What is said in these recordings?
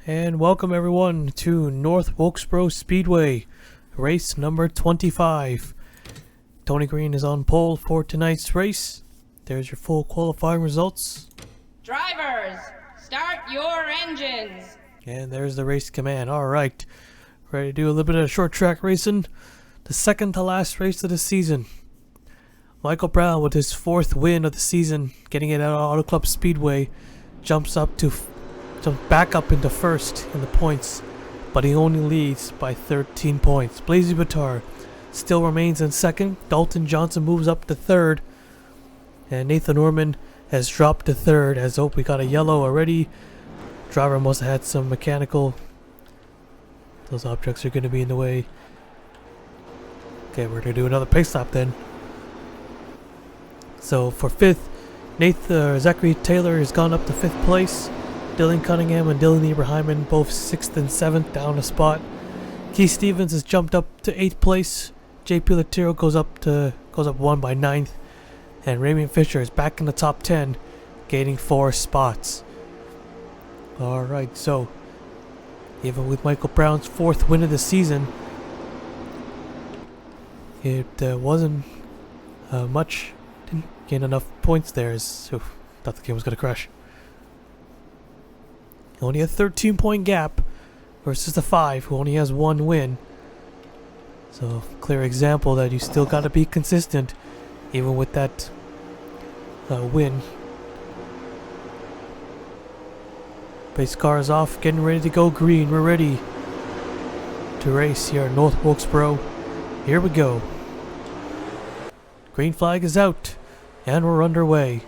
And welcome everyone to North Wilkesboro Speedway, race number 25. Tony Green is on pole for tonight's race. There's your full qualifying results. Drivers, start your engines. And there's the race command. Alright, ready to do a little bit of short track racing. The second to last race of the season. Michael Brown, with his fourth win of the season, getting it at Auto Club Speedway, jumps back up into first in the points, but he only leads by 13 points. Blazy Batar still remains in second. Dalton Johnson moves up to third, and Nathan Norman has dropped to third. As we got a yellow already. Driver must have had some mechanical. Those objects are going to be in the way. Okay, we're going to do another pace lap then. So for fifth, Zachary Taylor has gone up to fifth place. Dylan Cunningham and Dylan Eberheimen both 6th and 7th, down a spot. Keith Stevens has jumped up to 8th place. JP Latiro goes up one by 9th. And Raymond Fisher is back in the top 10, gaining 4 spots. Alright, so even with Michael Brown's 4th win of the season, it wasn't much. Didn't gain enough points there. Thought the game was going to crash. Only a 13-point gap versus the 5, who only has 1 win. So, clear example that you still got to be consistent, even with that win. Base car is off, getting ready to go green. We're ready to race here at North Wilkesboro. Here we go. Green flag is out, and we're underway.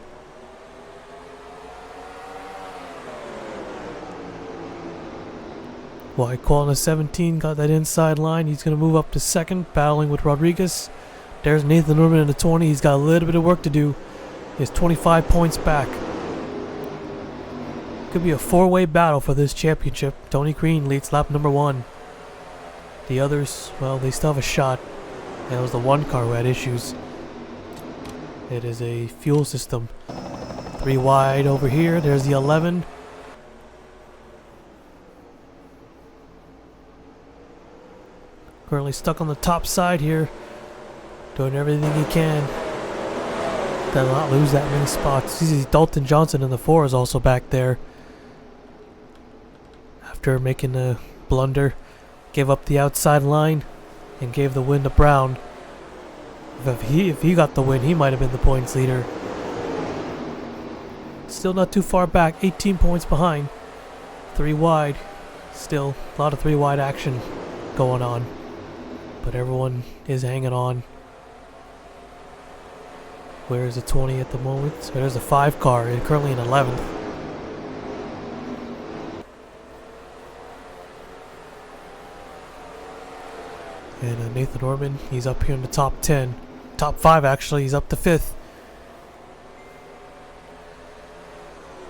White call on the 17, got that inside line. He's going to move up to second, battling with Rodriguez. There's Nathan Norman in the 20. He's got a little bit of work to do. He's 25 points back. Could be a 4-way battle for this championship. Tony Green leads lap number 1. The others, well, they still have a shot. And it was the one car who had issues. It is a fuel system. 3 wide over here. There's the 11. Currently stuck on the top side here, doing everything he can to not lose that many spots. You see Dalton Johnson in the 4 is also back there. After making a blunder, gave up the outside line and gave the win to Brown. If he got the win, he might have been the points leader. Still not too far back, 18 points behind. 3 wide. Still a lot of 3 wide action going on. But everyone is hanging on. Where's the 20 at the moment? So there's a 5 car, currently in 11th. And Nathan Norman, he's up here in the top 10. Top 5 actually, he's up to 5th.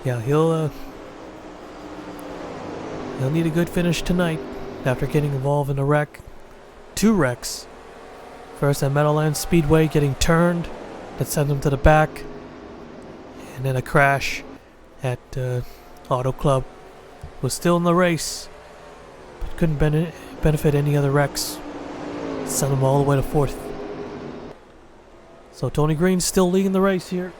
Yeah, he'll need a good finish tonight after getting involved in a wreck. 2 wrecks. First at Meadowlands Speedway, getting turned. That sent him to the back. And then a crash at Auto Club. Was still in the race, but couldn't benefit any other wrecks. Sent him all the way to 4th. So Tony Green's still leading the race here.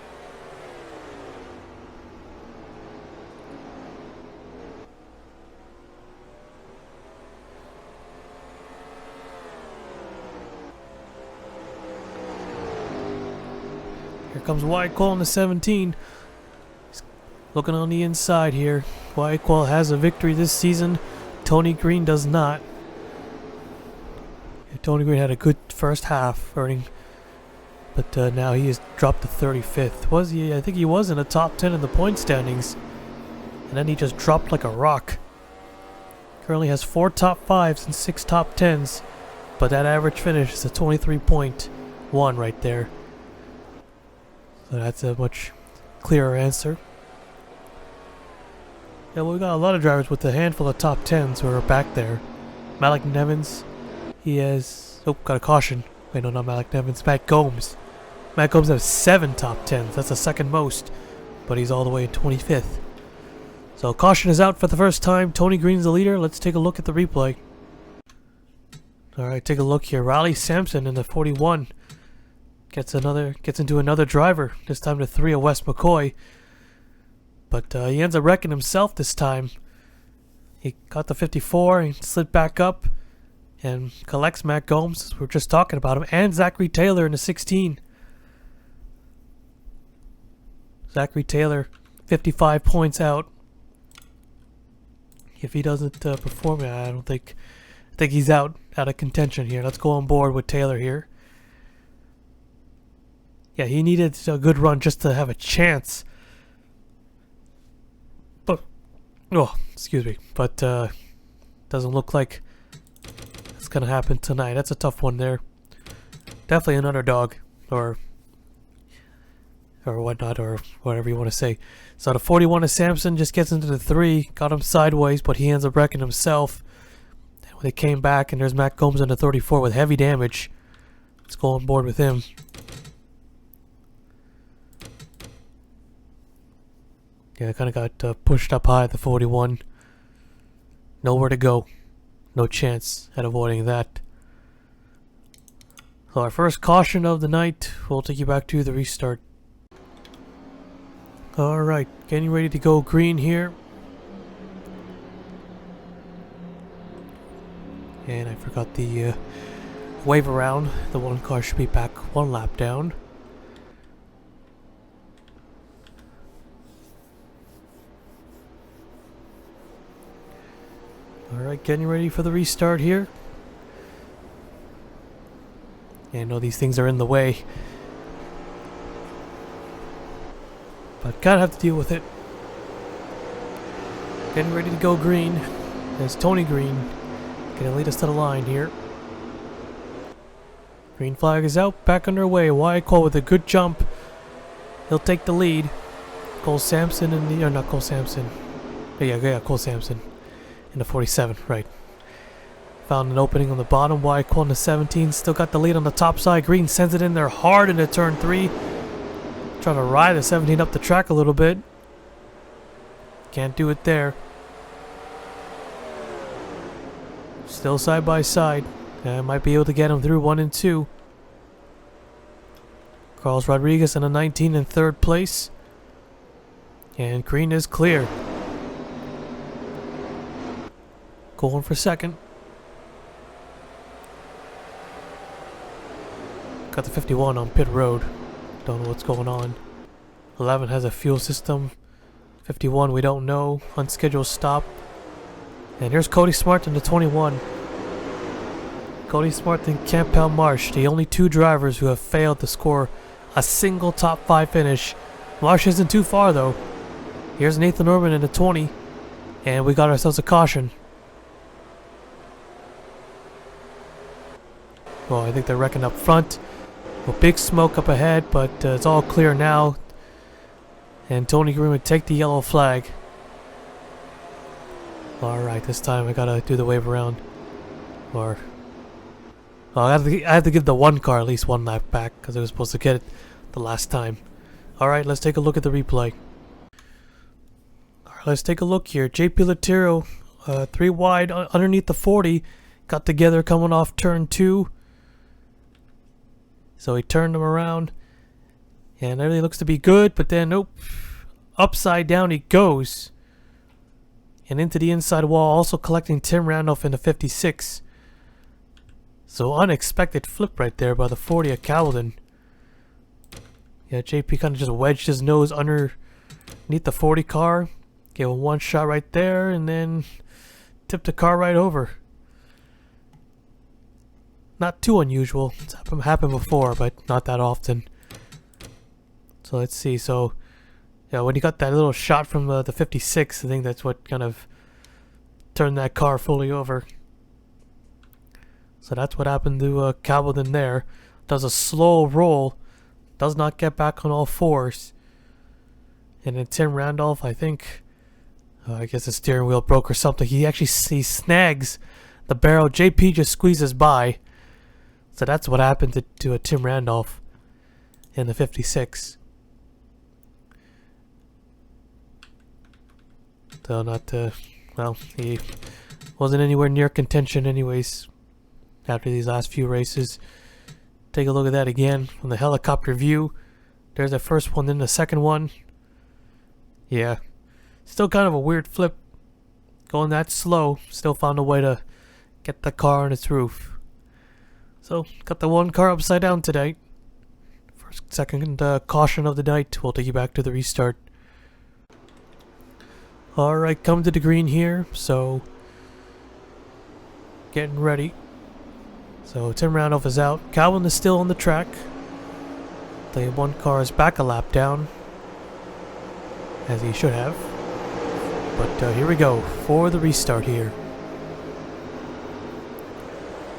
Here comes Wyatt Cole on the 17. He's looking on the inside here. Wyatt Cole has a victory this season. Tony Green does not. Tony Green had a good first half, earning, but now he has dropped to 35th. Was he? I think he was in the top 10 in the point standings, and then he just dropped like a rock. Currently has 4 top 5s and 6 top 10s, but that average finish is a 23.1 right there. So that's a much clearer answer. Yeah, well, we got a lot of drivers with a handful of top 10s who are back there. Malik Nevins, he has... Oh, got a caution. Wait, no, not Malik Nevins. Matt Gomes. Matt Gomes has 7 top 10s. That's the second most. But he's all the way in 25th. So caution is out for the first time. Tony Green's the leader. Let's take a look at the replay. Alright, take a look here. Riley Sampson in the 41 gets into another driver. This time the 3 of Wes McCoy. But he ends up wrecking himself this time. He got the 54 and slid back up and collects Matt Gomes, as we were just talking about him, and Zachary Taylor in the 16. Zachary Taylor, 55 points out. If he doesn't perform, I think he's out of contention here. Let's go on board with Taylor here. Yeah, he needed a good run just to have a chance. But, oh, excuse me. But doesn't look like it's gonna happen tonight. That's a tough one there. Definitely an underdog, or whatnot, or whatever you want to say. So the 41 of Sampson just gets into the 3, got him sideways, but he ends up wrecking himself. And when they came back, and there's Matt Gomes on the 34 with heavy damage. Let's go on board with him. Yeah, kind of got pushed up high at the 41. Nowhere to go. No chance at avoiding that. So our first caution of the night. We'll take you back to the restart. Alright, getting ready to go green here. And I forgot the wave around. The one car should be back 1 lap down. Alright, getting ready for the restart here. Yeah, I know these things are in the way, but gotta have to deal with it. Getting ready to go green. There's Tony Green gonna lead us to the line here. Green flag is out, back underway. Wyatt Cole with a good jump. He'll take the lead. Cole Sampson in the, or not Cole Sampson. Yeah, Cole Sampson in the 47, right. Found an opening on the bottom. Wyatt Cole in the 17. Still got the lead on the top side. Green sends it in there hard into turn 3. Trying to ride the 17 up the track a little bit. Can't do it there. Still side by side. Might be able to get him through 1 and 2. Carlos Rodriguez in the 19 in 3rd place. And Green is clear. Going for 2nd. Got the 51 on pit road. Don't know what's going on. 11 has a fuel system. 51 we don't know. Unscheduled stop. And here's Cody Smart in the 21. Cody Smart and Campbell Marsh, the only 2 drivers who have failed to score a single top 5 finish. Marsh isn't too far though. Here's Nathan Norman in the 20. And we got ourselves a caution. Well, I think they're wrecking up front. A big smoke up ahead, but it's all clear now. And Tony Green would take the yellow flag. Alright, this time I gotta do the wave around. Or... well, I have to give the 1 car at least 1 lap back, because I was supposed to get it the last time. Alright, let's take a look at the replay. Alright, let's take a look here. JP Latiro, 3 wide underneath the 40. Got together coming off turn 2. So he turned him around, and everything looks to be good, but then nope, upside down he goes, and into the inside wall, also collecting Tim Randolph in the 56. So unexpected flip right there by the 40 of Calvin. Yeah, JP kind of just wedged his nose underneath the 40 car, gave him 1 shot right there, and then tipped the car right over. Not too unusual. It's happened before, but not that often. So let's see. So, yeah, when he got that little shot from the 56, I think that's what kind of turned that car fully over. So that's what happened to Calvin there. Does a slow roll. Does not get back on all 4s. And then Tim Randolph, I think, I guess the steering wheel broke or something. He snags the barrel. JP just squeezes by. So that's what happened to Tim Randolph in the 56. Though not, well, he wasn't anywhere near contention anyways after these last few races. Take a look at that again from the helicopter view. There's the first one, then the second one. Yeah, still kind of a weird flip. Going that slow, still found a way to get the car on its roof. So, got the one car upside down today. Second caution of the night. We'll take you back to the restart. Alright, come to the green here. So, getting ready. So, Tim Randolph is out. Calvin is still on the track. The one car is back a lap down, as he should have. But here we go for the restart here.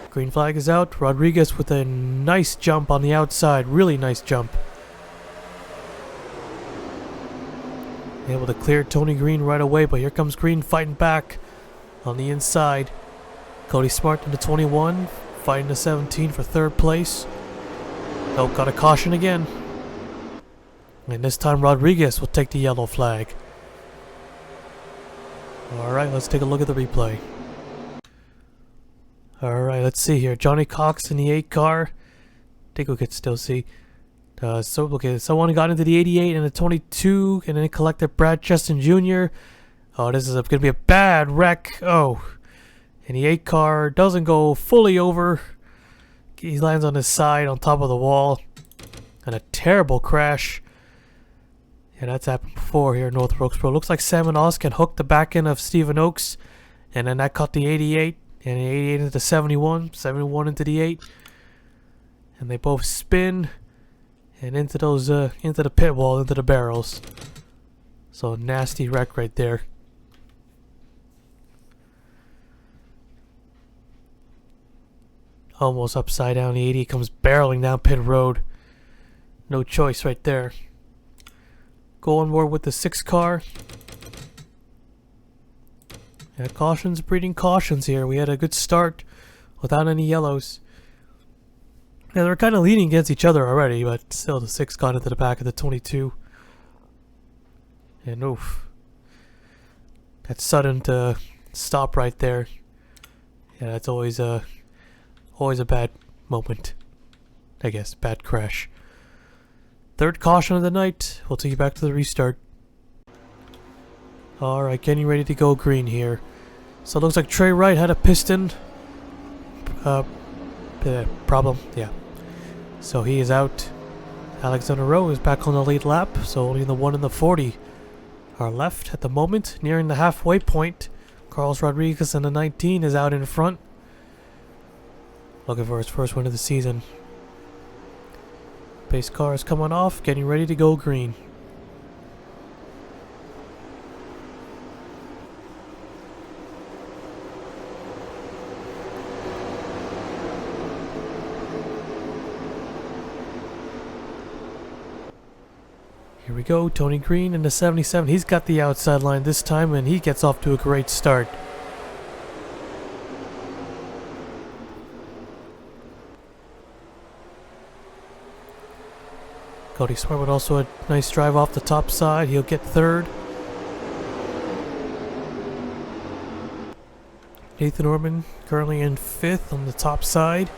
Green flag is out. Rodriguez with a nice jump on the outside. Really nice jump. Able to clear Tony Green right away, but here comes Green fighting back on the inside. Cody Smart in the 21, fighting the 17 for third place. Oh, got a caution again. And this time Rodriguez will take the yellow flag. Alright, let's take a look at the replay. Alright, let's see here. Johnny Cox in the 8 car. I think we could still see. Someone got into the 88 and the 22, and then collected Brad Cheston Jr. Oh, this is going to be a bad wreck. Oh, and the 8 car doesn't go fully over. He lands on his side on top of the wall. And a terrible crash. Yeah, that's happened before here in North Wilkesboro. Looks like Sam and Oskin hooked the back end of Stephen Oakes, and then that caught the 88, and the 88 into the 71, 71 into the 8, and they both spin and into those into the pit wall, into the barrels. So nasty wreck right there. Almost upside down. The 80 comes barreling down pit road. No choice right there. Go on board with the 6 car. Yeah, cautions breeding cautions here. We had a good start without any yellows. Yeah, they were kind of leaning against each other already, but still the 6 got into the back of the 22. And oof. That sudden stop right there. Yeah, that's always a bad moment. I guess, bad crash. Third caution of the night. We'll take you back to the restart. Alright, getting ready to go green here. So it looks like Trey Wright had a piston problem. Yeah. So he is out. Alexander Rowe is back on the lead lap. So only the 1 and the 40 are left at the moment. Nearing the halfway point. Carlos Rodriguez in the 19 is out in front. Looking for his first win of the season. Base car is coming off, getting ready to go green. Here we go, Tony Green in the 77. He's got the outside line this time, and he gets off to a great start. Cody Smart with also a nice drive off the top side. He'll get third. Nathan Orman currently in 5th on the top side.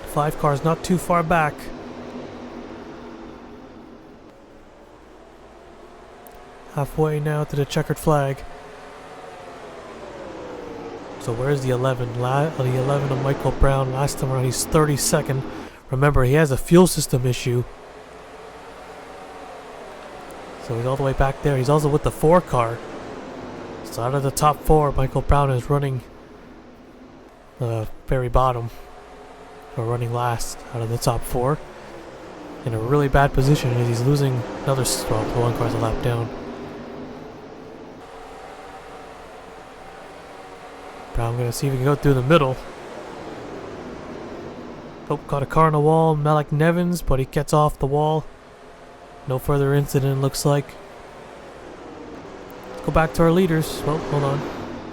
5 cars not too far back. Halfway now to the checkered flag. So where's the 11? The 11 of Michael Brown. Last time around he's 32nd. Remember, he has a fuel system issue. So he's all the way back there. He's also with the 4 car. So out of the top 4, Michael Brown is running the very bottom. Or running last out of the top 4. In a really bad position as he's losing another... Well, the 1 car's a lap down. Brown gonna see if he can go through the middle. Oh, caught a car on the wall. Malik Nevins, but he gets off the wall. No further incident, looks like. Let's go back to our leaders. Well, hold on.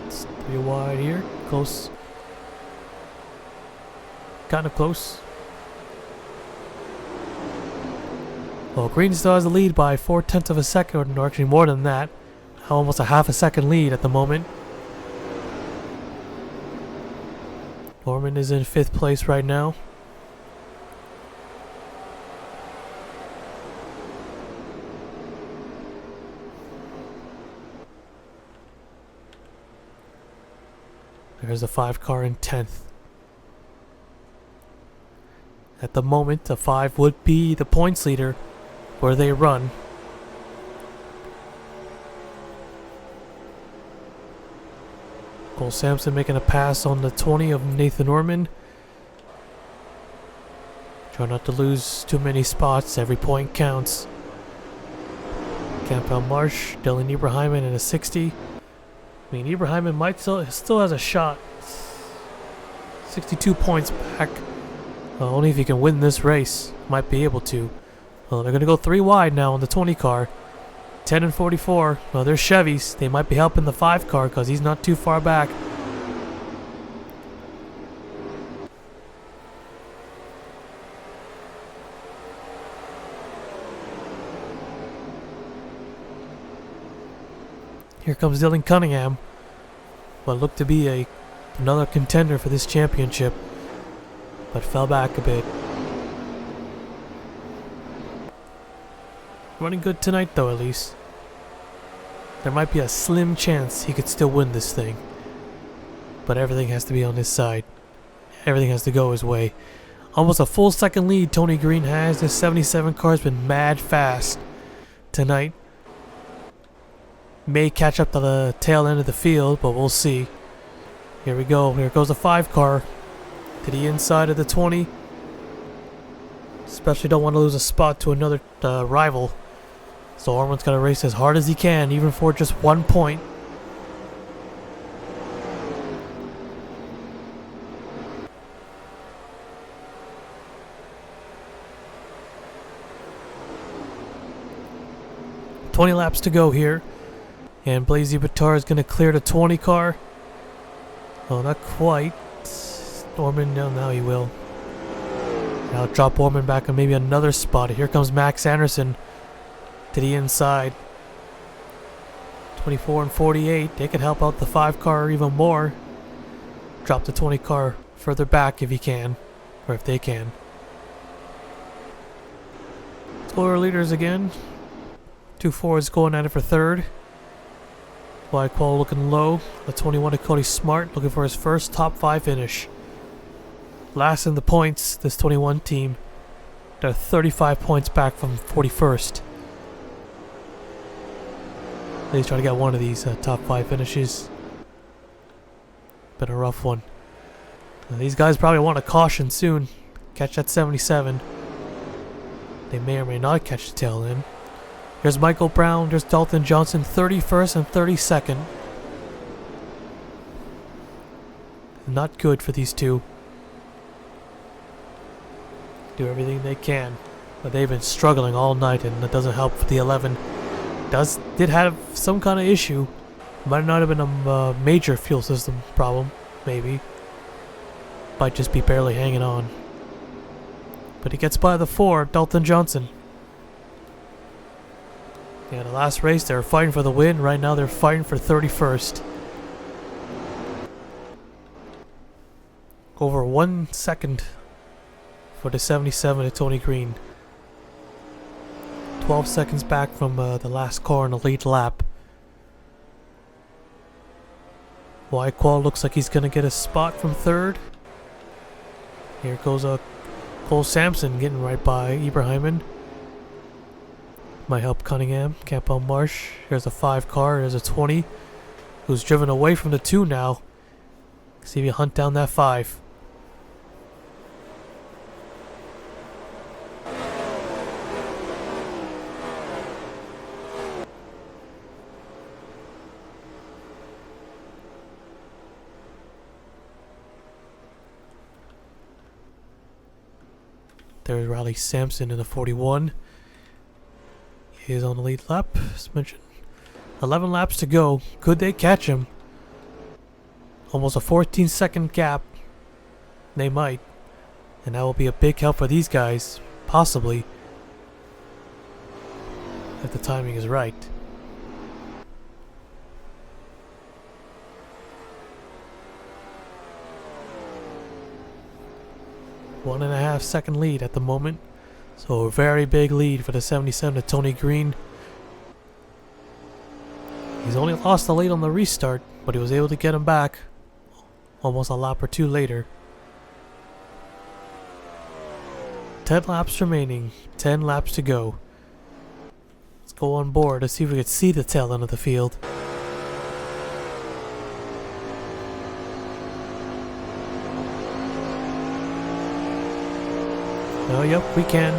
It's 3 wide here. Close. Kind of close. Well, Green still has the lead by 4/10 of a second, or actually more than that. almost a half a second lead at the moment. Norman is in 5th place right now. There's the 5 car in 10th. At the moment, the 5 would be the points leader where they run. Cole Sampson making a pass on the 20 of Nathan Norman. Try not to lose too many spots. Every point counts. Campbell Marsh, Dylan Ibrahimman in a 60. I mean, Ibrahimman might still has a shot. 62 points back. Only if he can win this race. Might be able to. Well, they're going to go 3 wide now on the 20 car. 10 and 44. Well, they're Chevys. They might be helping the 5 car because he's not too far back. Here comes Dylan Cunningham. What looked to be another contender for this championship, but fell back a bit. Running good tonight though, at least. There might be a slim chance he could still win this thing. But everything has to be on his side. Everything has to go his way. Almost a full second lead Tony Green has. This 77 car has been mad fast tonight. May catch up to the tail end of the field, but we'll see. Here we go. Here goes the 5 car to the inside of the 20. Especially don't want to lose a spot to another rival. So Orman's got to race as hard as he can, even for just 1 point. $20 laps to go here. And Blazy Batar is going to clear the 20 car. Oh, not quite. Orman, no, now he will. Now drop Orman back on maybe another spot. Here comes Max Anderson to the inside. 24 and 48. They can help out the 5 car even more. Drop the 20 car further back if he can. Or if they can. Scorer leaders again. 2 Fords going at it for 3rd. Whitecall looking low. The 21 of Cody Smart looking for his first top 5 finish. Last in the points, this 21 team. They're 35 points back from 41st. They try to get one of these top 5 finishes. Been a rough one. These guys probably want a caution soon. Catch that 77. They may or may not catch the tail end. There's Michael Brown, there's Dalton Johnson, 31st and 32nd. Not good for these two. Do everything they can. But they've been struggling all night, and that doesn't help for the 11. Did have some kind of issue. Might not have been a major fuel system problem, maybe. Might just be barely hanging on. But he gets by the 4, Dalton Johnson. Yeah, the last race they were fighting for the win. Right now they're fighting for 31st. Over 1 second for the 77 of Tony Green. 12 seconds back from the last car in the lead lap. Whitecall looks like he's going to get a spot from 3rd. Here goes Cole Sampson getting right by Ibrahimman. Might help Cunningham. Campbell Marsh. Here's a 5 car. There's a 20 who's driven away from the 2 now. See if you hunt down that 5. There's Riley Sampson in the 41. He is on the lead lap, as mentioned. 11 laps to go. Could they catch him? Almost a 14-second gap. They might. And that will be a big help for these guys. Possibly. If the timing is right. 1.5 second lead at the moment. So a very big lead for the 77 to Tony Green. He's only lost the lead on the restart, but he was able to get him back almost a lap or two later. 10 laps remaining, 10 laps to go. Let's go on board to see if we can see the tail end of the field. Oh, yep, we can.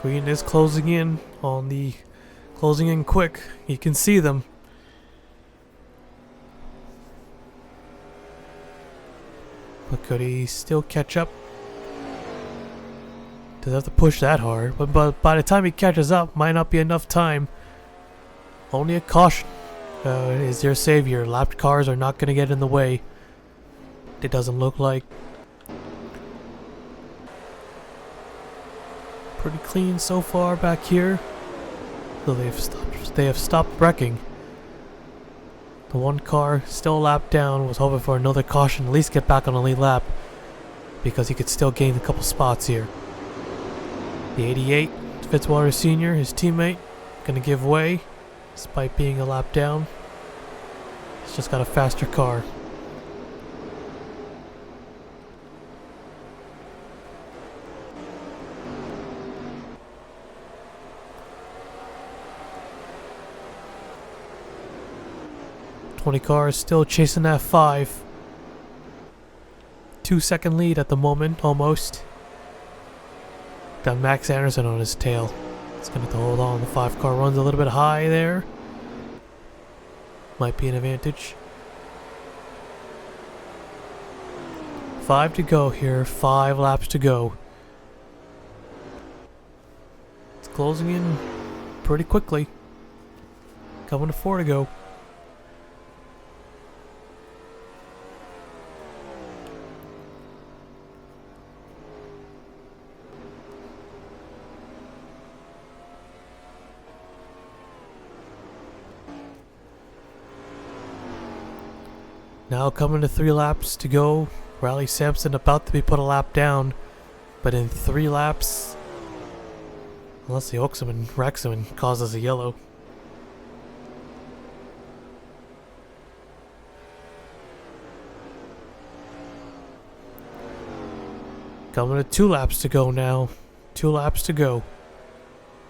Green is closing in quick. You can see them. But could he still catch up? Doesn't have to push that hard. But by the time he catches up, might not be enough time. Only a caution is their savior. Lapped cars are not going to get in the way. It doesn't look like. Pretty clean so far back here. So they have stopped wrecking. The one car still a lap down was hoping for another caution, at least get back on the lead lap, because he could still gain a couple spots here. The 88, Fitzwater Sr., his teammate, gonna give way despite being a lap down. He's just got a faster car. Cars still chasing that 5. 2-second lead at the moment, almost. Got Max Anderson on his tail. He's gonna have to hold on. The 5 car runs a little bit high there. Might be an advantage. 5 to go here. 5 laps to go. It's closing in pretty quickly. Coming to 4 to go. Now coming to 3 laps to go. Riley Sampson about to be put a lap down. But in 3 laps, unless he hooks him and wrecks him and causes a yellow. Coming to 2 laps to go now. 2 laps to go.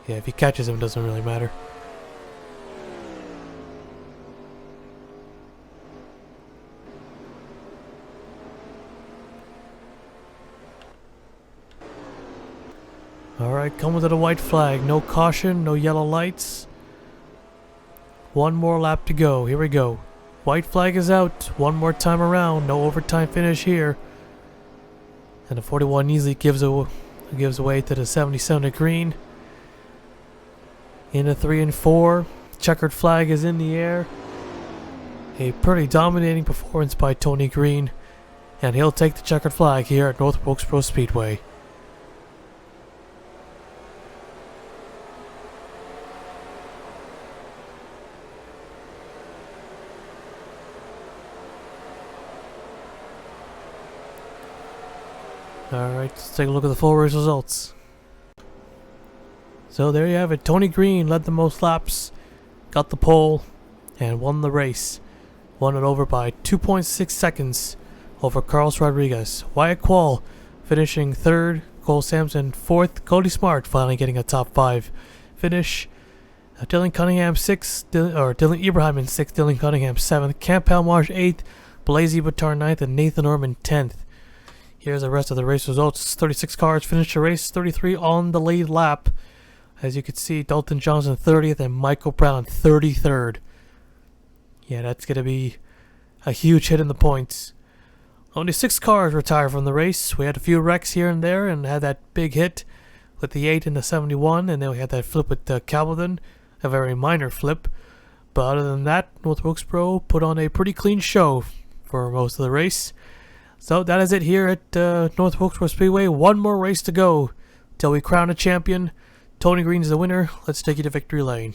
Yeah, if he catches him, it doesn't really matter. Alright, coming to the white flag. No caution, no yellow lights. 1 more lap to go. Here we go. White flag is out. 1 more time around. No overtime finish here. And the 41 easily gives away to the 77 to Green. In the 3 and 4. Checkered flag is in the air. A pretty dominating performance by Tony Green. And he'll take the checkered flag here at North Wilkesboro Speedway. Alright, let's take a look at the full race results. So there you have it. Tony Green led the most laps, got the pole, and won the race. Won it over by 2.6 seconds over Carlos Rodriguez. Wyatt Quall finishing 3rd, Cole Sampson 4th, Cody Smart finally getting a top 5 finish. Dylan Cunningham 6th, Dylan Ibrahim in 6th, Dylan Cunningham 7th, Camp Palmarge 8th, Blazy Batar 9th, and Nathan Orman 10th. Here's the rest of the race results. 36 cars finished the race, 33 on the lead lap. As you can see, Dalton Johnson 30th and Michael Brown 33rd. Yeah, that's going to be a huge hit in the points. Only 6 cars retired from the race. We had a few wrecks here and there and had that big hit with the 8 and the 71. And then we had that flip with Calvin, a very minor flip. But other than that, North Wilkesboro put on a pretty clean show for most of the race. So that is it here at North Wilkesboro Speedway. 1 more race to go till we crown a champion. Tony Green's the winner. Let's take you to victory lane.